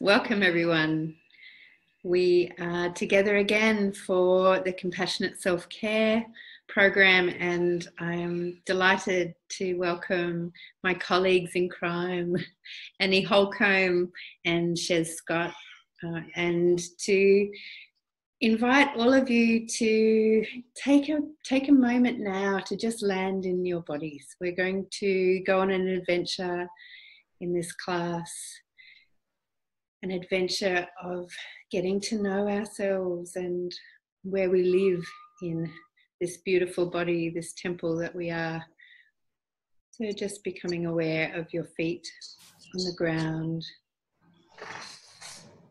Welcome everyone. We are together again for the Compassionate Self-Care program, and I am delighted to welcome my colleagues in crime, Annie Holcomb and Shez Scott, and to invite all of you to take a moment now to just land in your bodies. We're going to go on an adventure in this class, an adventure of getting to know ourselves and where we live in this beautiful body, this temple that we are. So just becoming aware of your feet on the ground,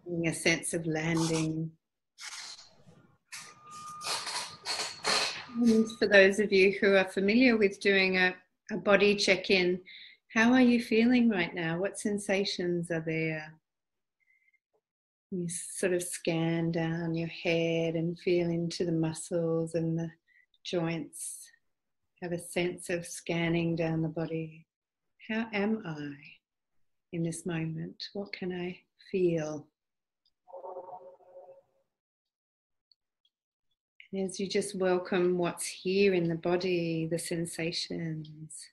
having a sense of landing. And for those of you who are familiar with doing a body check-in, how are you feeling right now? What sensations are there? You sort of scan down your head and feel into the muscles and the joints. Have a sense of scanning down the body. How am I in this moment? What can I feel? And as you just welcome what's here in the body, the sensations,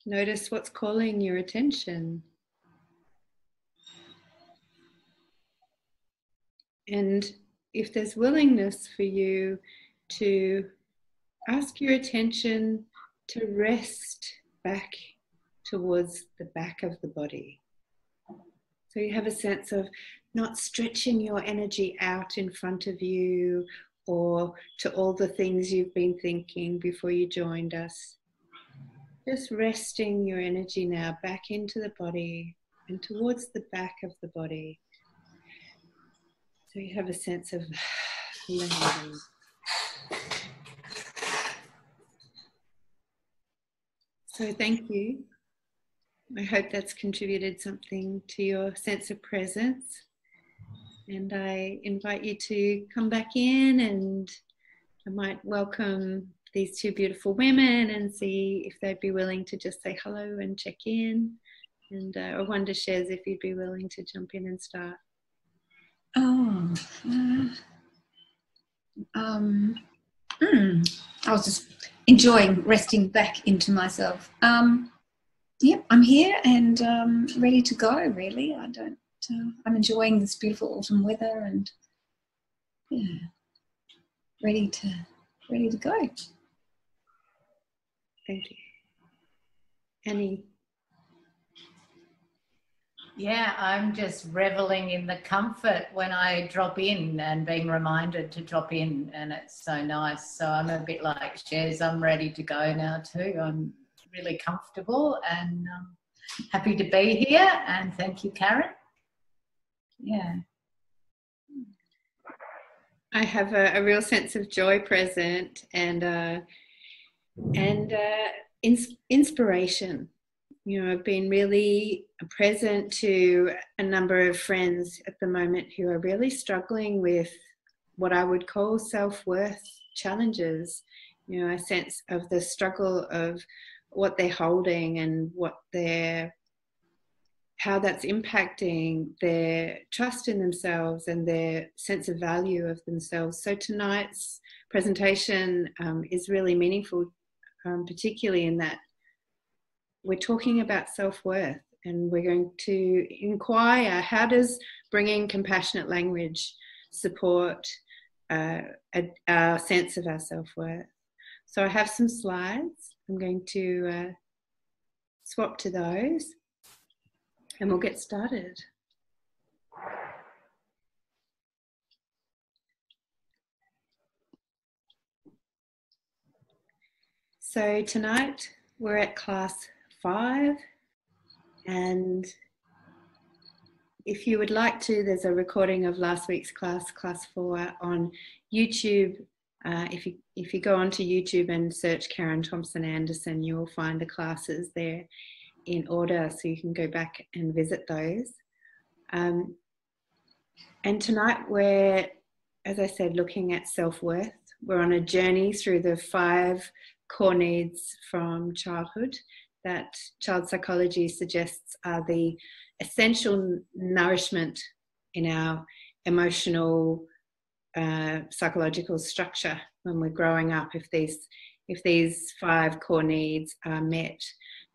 notice what's calling your attention. And if there's willingness for you to ask your attention to rest back towards the back of the body. So you have a sense of not stretching your energy out in front of you or to all the things you've been thinking before you joined us. Just resting your energy now back into the body and towards the back of the body. So you have a sense of landing. So thank you. I hope that's contributed something to your sense of presence. And I invite you to come back in, and I might welcome these two beautiful women and see if they'd be willing to just say hello and check in. And I wonder, Shez, if you'd be willing to jump in and start. I was just enjoying resting back into myself. Yeah, I'm here and ready to go, really. I'm enjoying this beautiful autumn weather and yeah, ready to go. Thank you. Annie? Yeah, I'm just reveling in the comfort when I drop in and being reminded to drop in, and it's so nice. So I'm a bit like Shez, I'm ready to go now too. I'm really comfortable and happy to be here, and thank you, Karen. Yeah. I have a real sense of joy present and inspiration. You know, I've been really present to a number of friends at the moment who are really struggling with what I would call self-worth challenges. You know, a sense of the struggle of what they're holding and how that's impacting their trust in themselves and their sense of value of themselves. So tonight's presentation is really meaningful, particularly in that we're talking about self-worth, and we're going to inquire, how does bringing compassionate language support our sense of our self-worth? So I have some slides. I'm going to swap to those and we'll get started. So tonight we're at class 5, and if you would like to, there's a recording of last week's class 4, on YouTube. If you go onto YouTube and search Karen Thompson-Anderson, you will find the classes there in order, so you can go back and visit those. And tonight we're, as I said, looking at self-worth. We're on a journey through the 5 core needs from childhood that child psychology suggests are the essential nourishment in our emotional psychological structure when we're growing up. If these 5 core needs are met,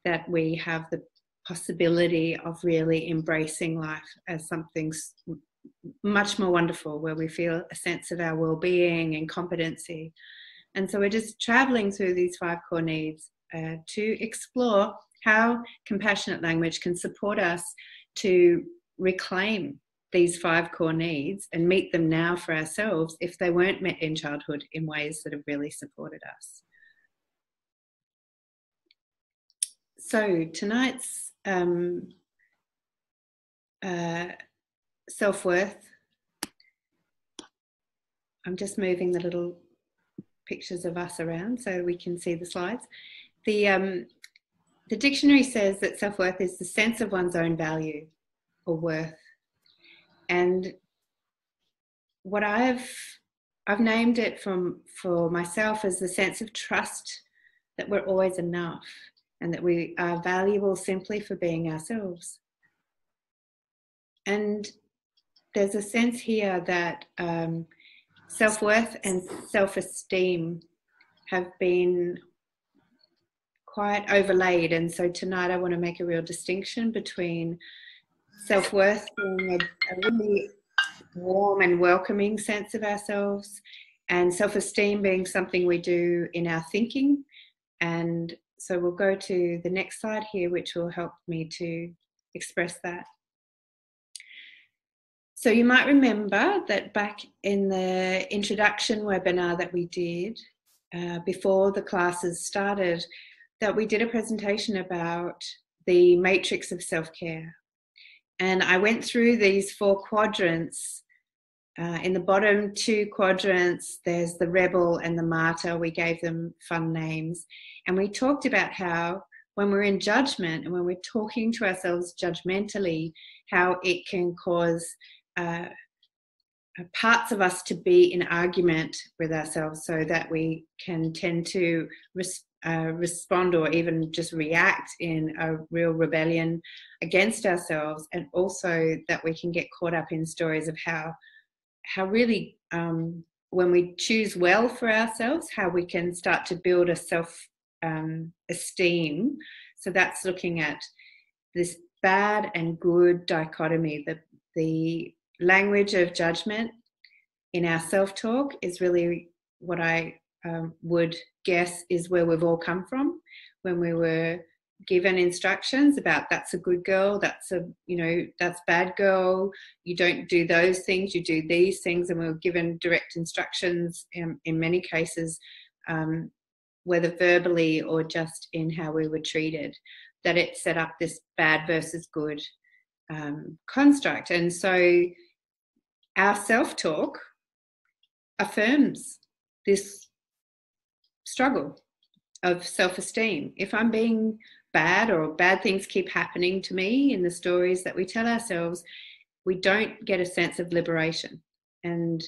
that we have the possibility of really embracing life as something much more wonderful, where we feel a sense of our well-being and competency. And so we're just traveling through these 5 core needs to explore how compassionate language can support us to reclaim these 5 core needs and meet them now for ourselves if they weren't met in childhood in ways that have really supported us. So tonight's self-worth, I'm just moving the little pictures of us around so we can see the slides. The dictionary says that self-worth is the sense of one's own value or worth. And what I've named it for myself as the sense of trust that we're always enough and that we are valuable simply for being ourselves. And there's a sense here that self-worth and self-esteem have been quite overlaid. And so tonight I want to make a real distinction between self-worth being a really warm and welcoming sense of ourselves, and self-esteem being something we do in our thinking. And so we'll go to the next slide here, which will help me to express that. So you might remember that back in the introduction webinar that we did before the classes started, that we did a presentation about the matrix of self-care. And I went through these 4 quadrants. In the bottom 2 quadrants, there's the rebel and the martyr. We gave them fun names. And we talked about how when we're in judgment and when we're talking to ourselves judgmentally, how it can cause parts of us to be in argument with ourselves, so that we can tend to respond or even just react in a real rebellion against ourselves, and also that we can get caught up in stories of how really when we choose well for ourselves, how we can start to build a self-esteem. So that's looking at this bad and good dichotomy. The language of judgment in our self-talk is really what I would guess is where we've all come from, when we were given instructions about that's a good girl, that's bad girl, you don't do those things, you do these things. And we were given direct instructions in many cases, whether verbally or just in how we were treated, that it set up this bad versus good construct. And so our self-talk affirms this struggle of self-esteem. If I'm being bad, or bad things keep happening to me in the stories that we tell ourselves, we don't get a sense of liberation. And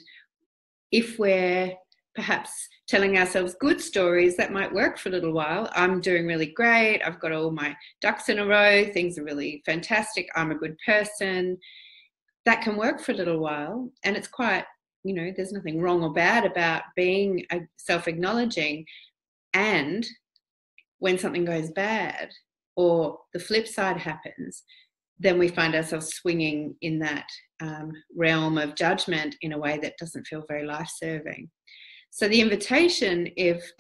if we're perhaps telling ourselves good stories, that might work for a little while. I'm doing really great, I've got all my ducks in a row, things are really fantastic, I'm a good person. That can work for a little while, and it's quite, there's nothing wrong or bad about being self-acknowledging. And when something goes bad or the flip side happens, then we find ourselves swinging in that realm of judgment in a way that doesn't feel very life-serving. So the invitation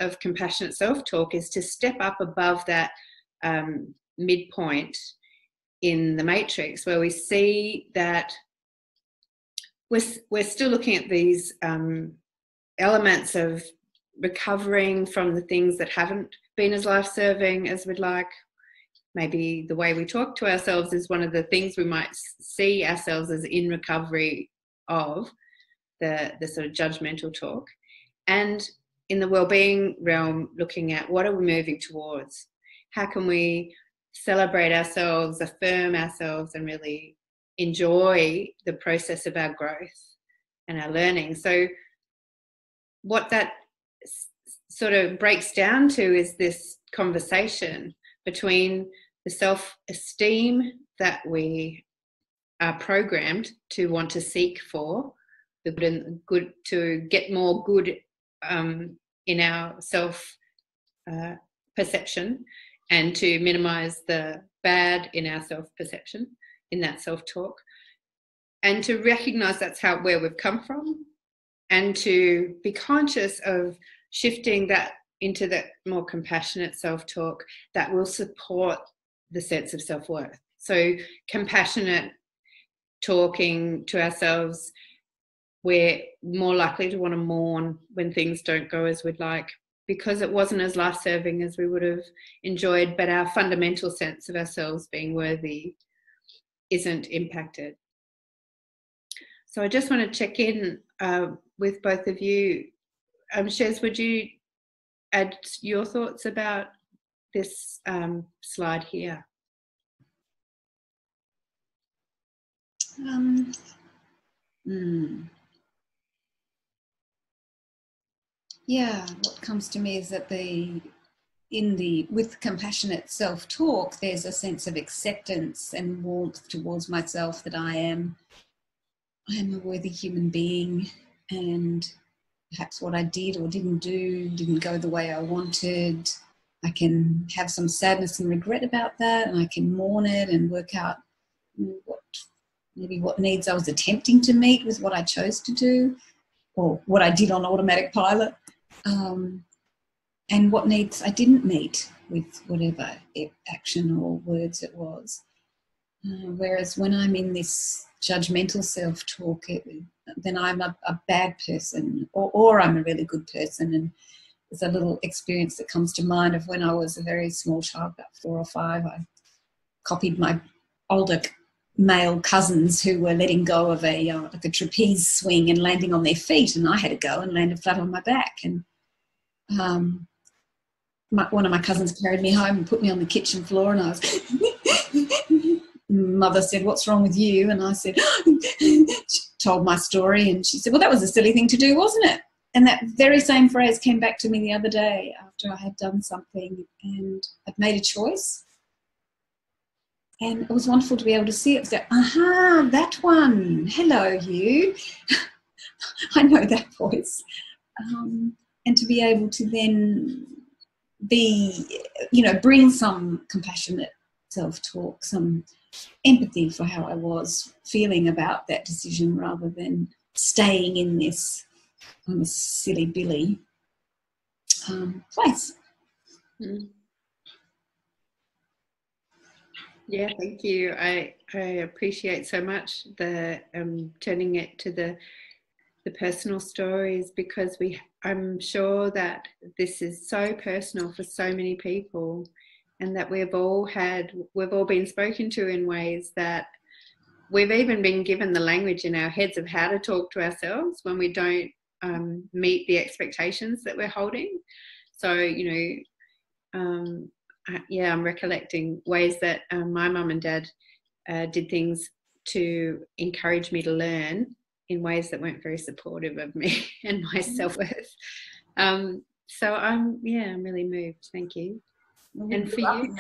of compassionate self-talk is to step up above that midpoint in the matrix, where we see that we're still looking at these elements of recovering from the things that haven't been as life-serving as we'd like. Maybe the way we talk to ourselves is one of the things we might see ourselves as in recovery of, the sort of judgmental talk. And in the wellbeing realm, looking at what are we moving towards? How can we celebrate ourselves, affirm ourselves, and really enjoy the process of our growth and our learning? So what that sort of breaks down to is this conversation between the self-esteem that we are programmed to want to seek for, the good and good, to get more good in our self perception, and to minimize the bad in our self-perception, in that self-talk, and to recognize that's where we've come from, and to be conscious of shifting that into that more compassionate self-talk that will support the sense of self-worth. So compassionate talking to ourselves, we're more likely to want to mourn when things don't go as we'd like, because it wasn't as life-serving as we would have enjoyed, but our fundamental sense of ourselves being worthy isn't impacted. So I just want to check in with both of you. Shez, would you add your thoughts about this slide here? Yeah, what comes to me is that with compassionate self-talk, there's a sense of acceptance and warmth towards myself, that I am a worthy human being, and perhaps what I did or didn't do didn't go the way I wanted. I can have some sadness and regret about that, and I can mourn it and work out what needs I was attempting to meet with what I chose to do, or what I did on automatic pilot. And what needs I didn't meet with whatever action or words it was. Whereas when I'm in this judgmental self-talk, then I'm a bad person, or I'm a really good person. And there's a little experience that comes to mind of when I was a very small child, about 4 or 5. I copied my older male cousins who were letting go of a trapeze swing and landing on their feet, and I had to go and landed flat on my back. And one of my cousins carried me home and put me on the kitchen floor, and I was Mother said, "What's wrong with you?" And I said, she told my story, and she said, "Well, that was a silly thing to do, wasn't it?" And that very same phrase came back to me the other day after I had done something and I'd made a choice. And it was wonderful to be able to see it. Go, aha, that one. Hello, you. I know that voice. And to be able to then bring some compassionate self-talk, some empathy for how I was feeling about that decision, rather than staying in this I'm a silly Billy place. Yeah, thank you. I appreciate so much the turning it to the personal stories, because I'm sure that this is so personal for so many people, and that we've all been spoken to in ways that we've even been given the language in our heads of how to talk to ourselves when we don't meet the expectations that we're holding. So, I'm recollecting ways that my mum and dad did things to encourage me to learn in ways that weren't very supportive of me and my self-worth. So I'm really moved. Thank you. And for you,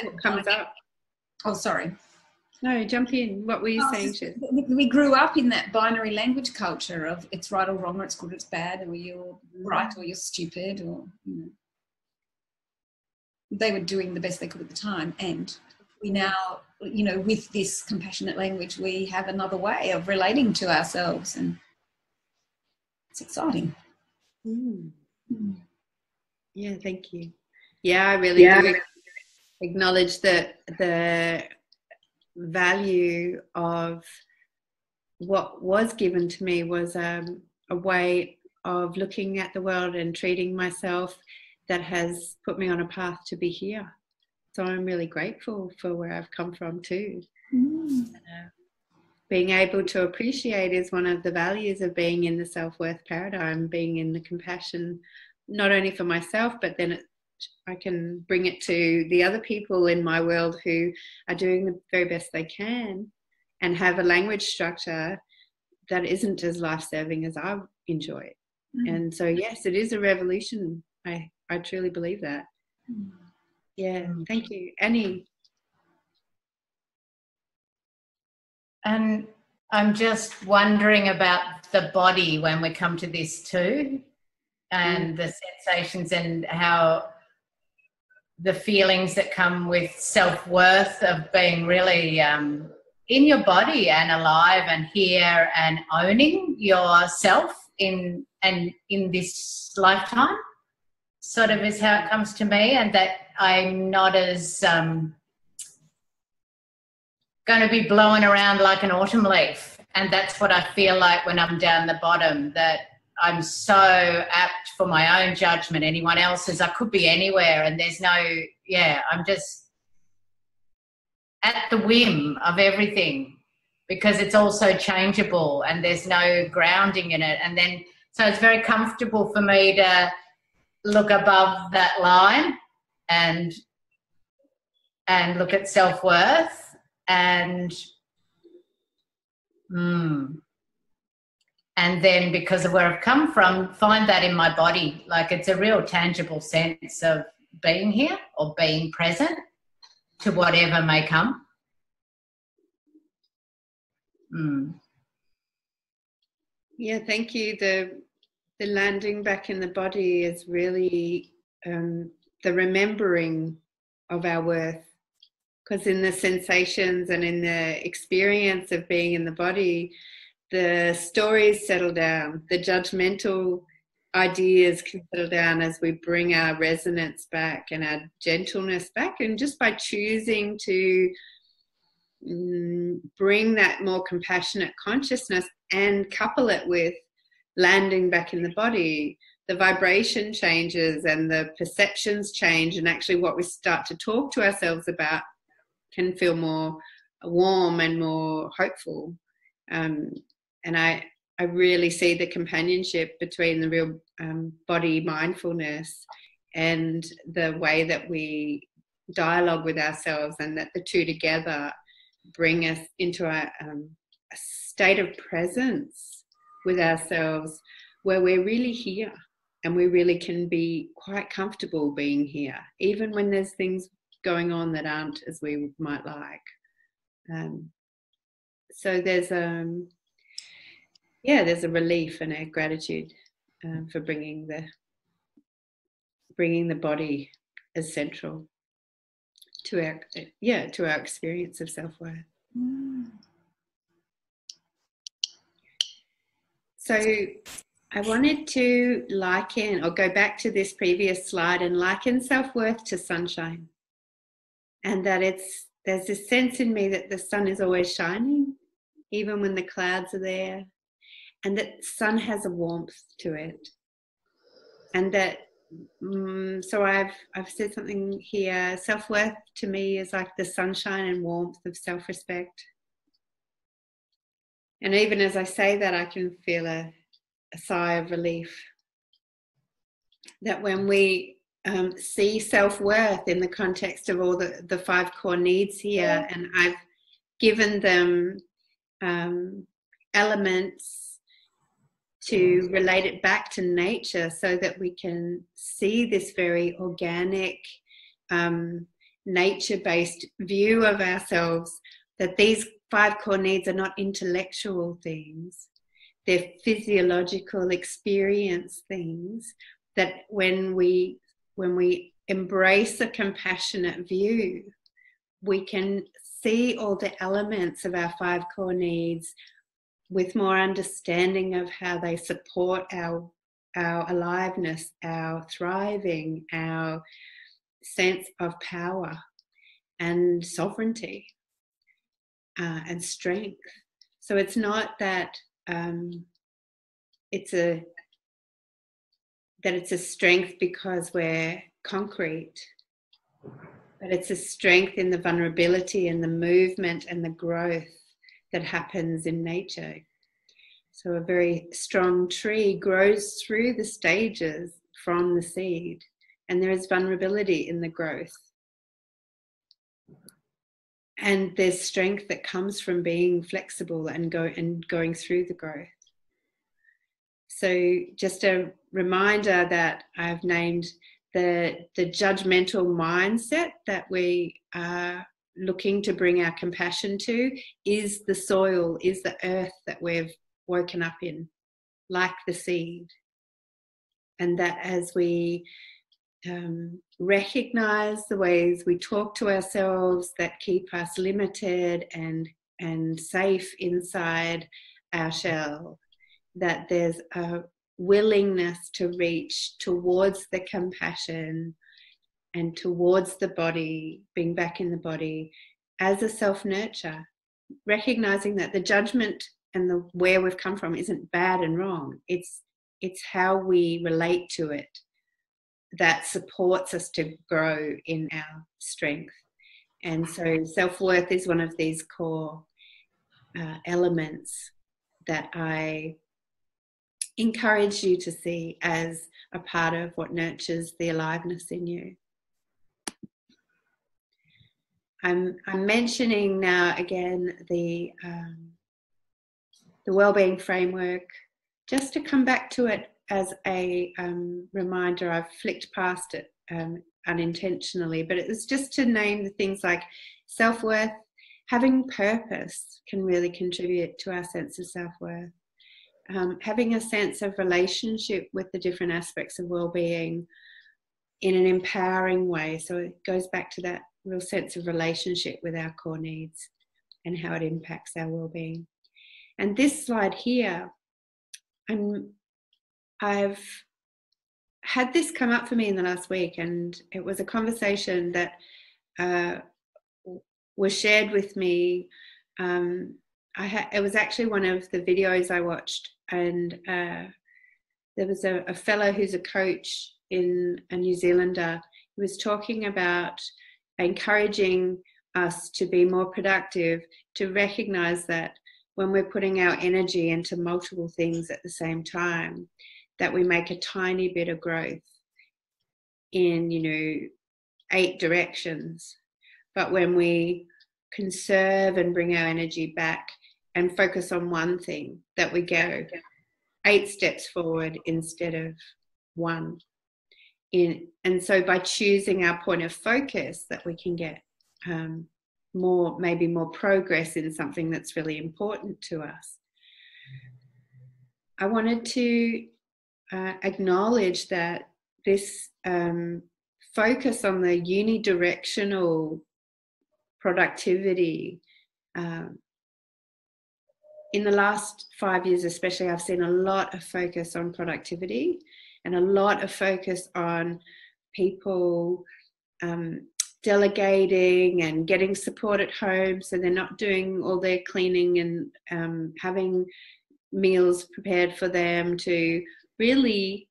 what comes up? Oh, sorry. No, jump in. What were you saying, Shiv? We grew up in that binary language culture of it's right or wrong, or it's good or it's bad, or you're right or you're stupid, or they were doing the best they could at the time. And we now, with this compassionate language, we have another way of relating to ourselves, and it's exciting. Yeah, thank you. Yeah, I really do acknowledge that the value of what was given to me was a way of looking at the world and treating myself that has put me on a path to be here. So I'm really grateful for where I've come from too. Being able to appreciate is one of the values of being in the self-worth paradigm, being in the compassion, not only for myself, but then I can bring it to the other people in my world who are doing the very best they can, and have a language structure that isn't as life-serving as I enjoy. And so, yes, it is a revolution. I truly believe that. Yeah, thank you. Annie? And I'm just wondering about the body when we come to this too, and the sensations and how the feelings that come with self-worth of being really in your body and alive and here and owning yourself in this lifetime, sort of is how it comes to me, and that I'm not as going to be blowing around like an autumn leaf. And that's what I feel like when I'm down the bottom, that I'm so apt for my own judgment, anyone else's. I could be anywhere, and there's no, I'm just at the whim of everything, because it's also changeable and there's no grounding in it. And then, so it's very comfortable for me to look above that line and look at self-worth and then, because of where I've come from, find that in my body. Like, it's a real tangible sense of being here or being present to whatever may come. Yeah, thank you. The landing back in the body is really the remembering of our worth, because in the sensations and in the experience of being in the body, the stories settle down, the judgmental ideas can settle down as we bring our resonance back and our gentleness back. And just by choosing to bring that more compassionate consciousness and couple it with landing back in the body, the vibration changes and the perceptions change, and actually what we start to talk to ourselves about can feel more warm and more hopeful. And I really see the companionship between the real body mindfulness and the way that we dialogue with ourselves, and that the two together bring us into a state of presence with ourselves where we're really here and we really can be quite comfortable being here, even when there's things going on that aren't as we might like. So there's a relief and a gratitude for bringing the body as central to our experience of self-worth. So I wanted to liken, or go back to this previous slide and liken self-worth to sunshine, and that there's this sense in me that the sun is always shining, even when the clouds are there, and that the sun has a warmth to it. And that, so I've said something here, self-worth to me is like the sunshine and warmth of self-respect. And even as I say that, I can feel a sigh of relief. That when we see self-worth in the context of all the 5 core needs here, and I've given them elements to relate it back to nature, so that we can see this very organic, nature-based view of ourselves, that these 5 core needs are not intellectual things, they're physiological experience things, that when we embrace a compassionate view, we can see all the elements of our 5 core needs with more understanding of how they support our aliveness, our thriving, our sense of power and sovereignty and strength. So it's not that it's a strength because we're concrete, but it's a strength in the vulnerability and the movement and the growth that happens in nature. So a very strong tree grows through the stages from the seed, and there is vulnerability in the growth. And there's strength that comes from being flexible and going through the growth. So just a reminder that I've named the judgmental mindset that we are looking to bring our compassion to is the soil, is the earth that we've woken up in, like the seed. And that as we recognize the ways we talk to ourselves that keep us limited and safe inside our shell, that there's a willingness to reach towards the compassion and towards the body, being back in the body as a self-nurture, recognizing that the judgment and the where we've come from isn't bad and wrong. It's how we relate to it that supports us to grow in our strength. And so self-worth is one of these core elements that I encourage you to see as a part of what nurtures the aliveness in you. I'm mentioning now again the Wellbeing framework, just to come back to it as a reminder. I've flicked past it unintentionally, but it was just to name the things like self-worth. Having purpose can really contribute to our sense of self-worth. Having a sense of relationship with the different aspects of well-being in an empowering way. So it goes back to that real sense of relationship with our core needs and how it impacts our well-being. And this slide here, I've had this come up for me in the last week, and it was a conversation that was shared with me. It was actually one of the videos I watched, and there was a fellow who's a coach in a New Zealander who was talking about encouraging us to be more productive, to recognize that when we're putting our energy into multiple things at the same time, that we make a tiny bit of growth in 8 directions. But when we conserve and bring our energy back and focus on one thing, that we go 8 steps forward instead of 1. And so by choosing our point of focus, that we can get maybe more progress in something that's really important to us. I wanted to acknowledge that this focus on the unidirectional productivity, in the last 5 years especially, I've seen a lot of focus on productivity and a lot of focus on people delegating and getting support at home, so they're not doing all their cleaning and having meals prepared for them, to really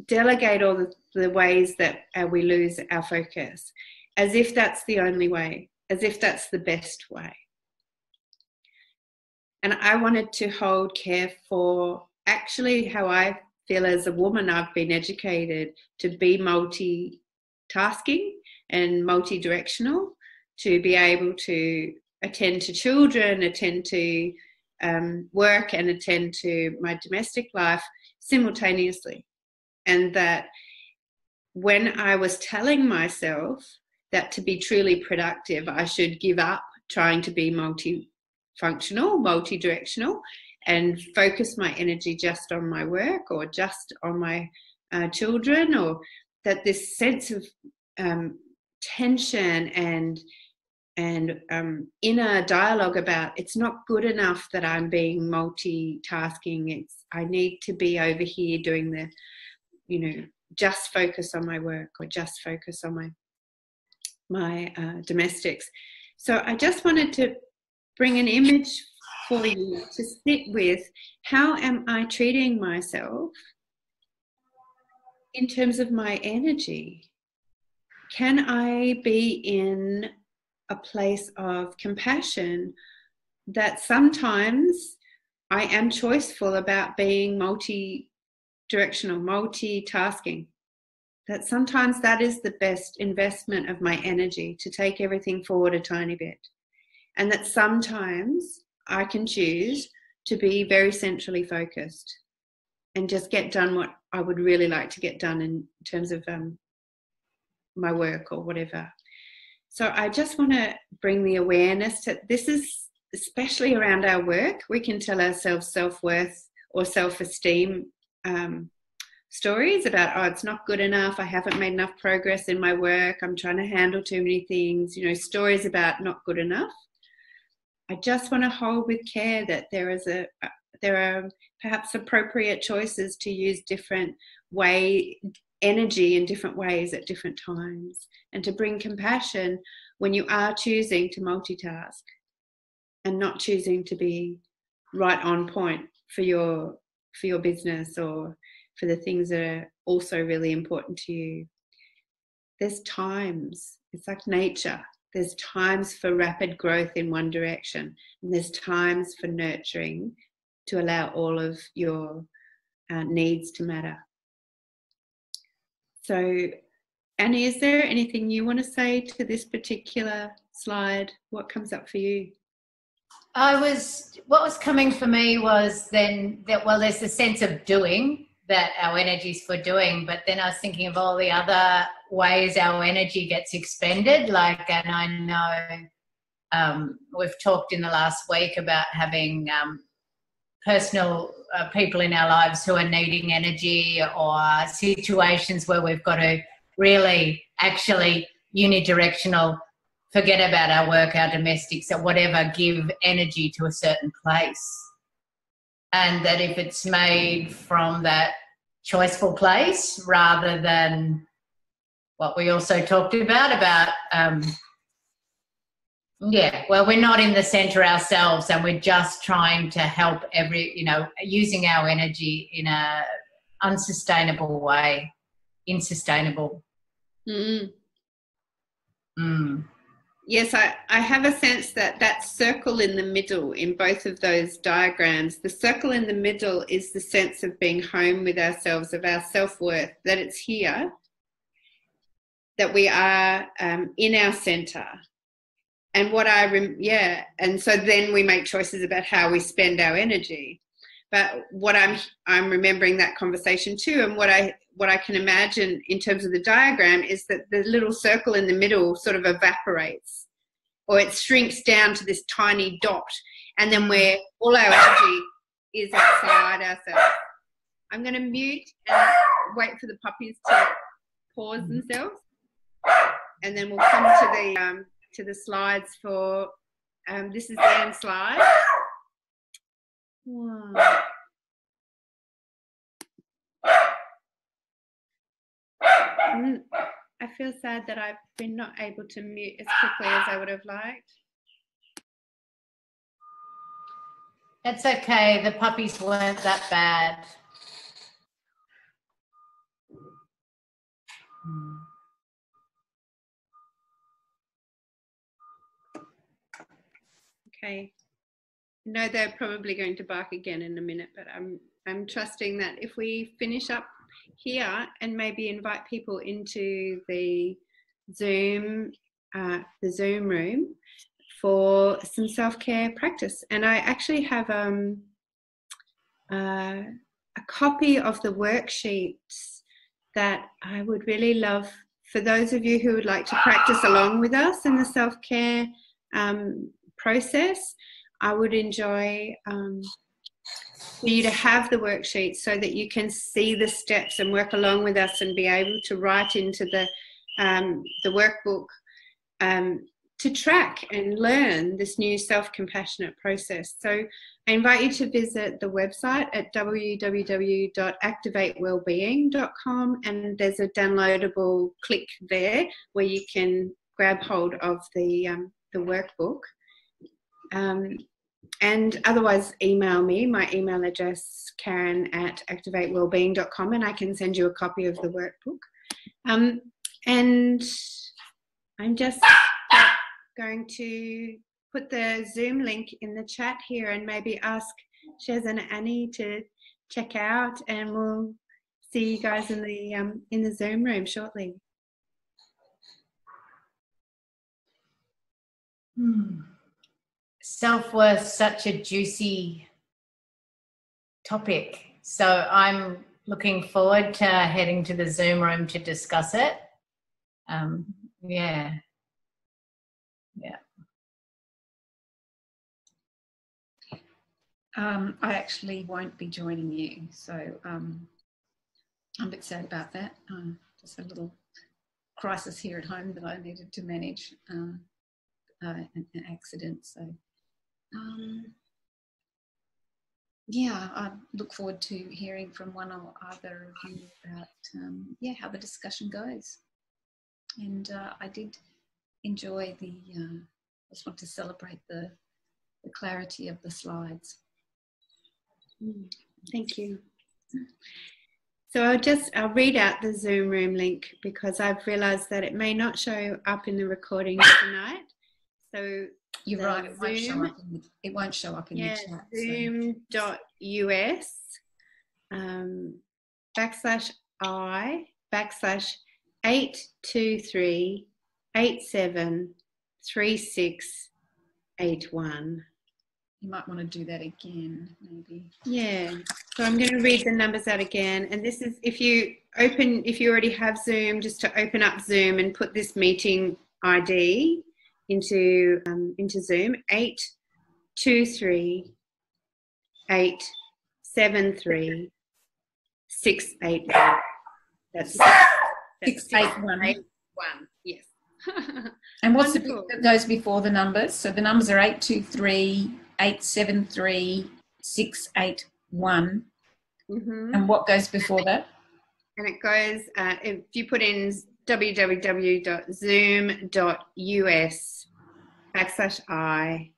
delegate all the ways that we lose our focus, as if that's the only way, as if that's the best way. And I wanted to hold care for actually how I feel as a woman. I've been educated to be multitasking and multi-directional, to be able to attend to children, attend to work and attend to my domestic life simultaneously. And that when I was telling myself that to be truly productive, I should give up trying to be multifunctional, multi-directional, and focus my energy just on my work or just on my children, or that this sense of tension and inner dialogue about it's not good enough that I'm being multitasking. I need to be over here doing the, just focus on my work or just focus on my domestics. So I just wanted to bring an image for you to sit with. How am I treating myself in terms of my energy? Can I be in a place of compassion that sometimes I am choiceful about being multi-directional, multitasking? That sometimes that is the best investment of my energy, to take everything forward a tiny bit. And that sometimes I can choose to be very centrally focused. just get done what I would really like to get done in terms of my work or whatever. So I just want to bring the awareness to this, is especially around our work. We can tell ourselves self-worth or self-esteem stories about, oh, it's not good enough, I haven't made enough progress in my work, I'm trying to handle too many things, stories about not good enough. I just want to hold with care that there are perhaps appropriate choices to use energy in different ways at different times, and to bring compassion when you are choosing to multitask and not choosing to be right on point for your business or for the things that are also really important to you. There's times, it's like nature. There's times for rapid growth in one direction, and there's times for nurturing to allow all of your needs to matter. So, Annie, is there anything you want to say to this particular slide? What comes up for you? What was coming for me was then that, well, there's the sense of doing, that our energy's for doing, but then I was thinking of all the other ways our energy gets expended. And I know we've talked in the last week about having personal people in our lives who are needing energy, or situations where we've got to really actually unidirectional, forget about our work, our domestics, or whatever, give energy to a certain place. And that if it's made from that choiceful place rather than what we also talked about we're not in the centre ourselves, and we're just trying to help using our energy in a unsustainable way, insustainable. Yes, I have a sense that circle in the middle in both of those diagrams, the circle in the middle is the sense of being home with ourselves, of our self-worth, that it's here, that we are in our centre. And and so then we make choices about how we spend our energy. But what I'm remembering that conversation too, and what I can imagine in terms of the diagram is that the little circle in the middle sort of evaporates, or it shrinks down to this tiny dot, and then where all our energy is outside ourselves. I'm going to mute and wait for the puppies to pause themselves, and then we'll come to the slides for this is the end slide. Wow. I feel sad that I've been not able to mute as quickly as I would have liked. That's okay. The puppies weren't that bad. Okay. No, they're probably going to bark again in a minute, but I'm trusting that if we finish up here and maybe invite people into the Zoom room for some self-care practice. And I actually have a copy of the worksheets that I would really love for those of you who would like to practice along with us in the self-care process. I would enjoy for you to have the worksheets so that you can see the steps and work along with us and be able to write into the workbook to track and learn this new self-compassionate process. So I invite you to visit the website at www.activatewellbeing.com, and there's a downloadable click there where you can grab hold of the workbook. And otherwise email me. My email address, karen@activatewellbeing.com, and I can send you a copy of the workbook. And I'm just going to put the Zoom link in the chat here and maybe ask Shez and Annie to check out, and we'll see you guys in the Zoom room shortly. Self-worth, such a juicy topic. So I'm looking forward to heading to the Zoom room to discuss it. Yeah. I actually won't be joining you, so I'm a bit sad about that. Just a little crisis here at home that I needed to manage, an accident. So, yeah, I look forward to hearing from one or other of you about, how the discussion goes. And I did enjoy I just want to celebrate the clarity of the slides. Thank you. So I'll read out the Zoom room link because I've realised that it may not show up in the recording tonight. So you're right, it won't show up in the chat. Zoom.us /I/823873681. You might want to do that again, maybe. Yeah. So I'm going to read the numbers out again. And this is if you already have Zoom, just to open up Zoom and put this meeting ID into Zoom. 823-873-688. That's 681. Yes. And what's the bit that goes before the numbers? So the numbers are 823-873-681. And what goes before that? And it goes, if you put in www.zoom.us/I/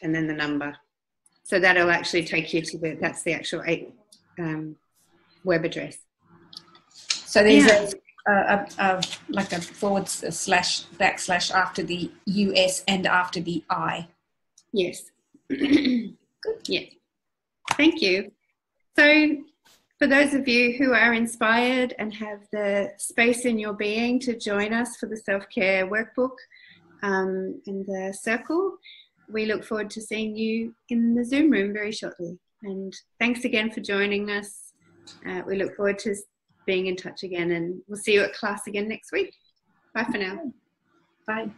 and then the number. So that'll actually take you to that's the actual web address. So there's like a // after the US and after the I. Yes. Good. Yes. Thank you. So for those of you who are inspired and have the space in your being to join us for the self-care workbook in the circle, we look forward to seeing you in the Zoom room very shortly. And thanks again for joining us. We look forward to being in touch again, and we'll see you at class again next week. Bye for now. Bye.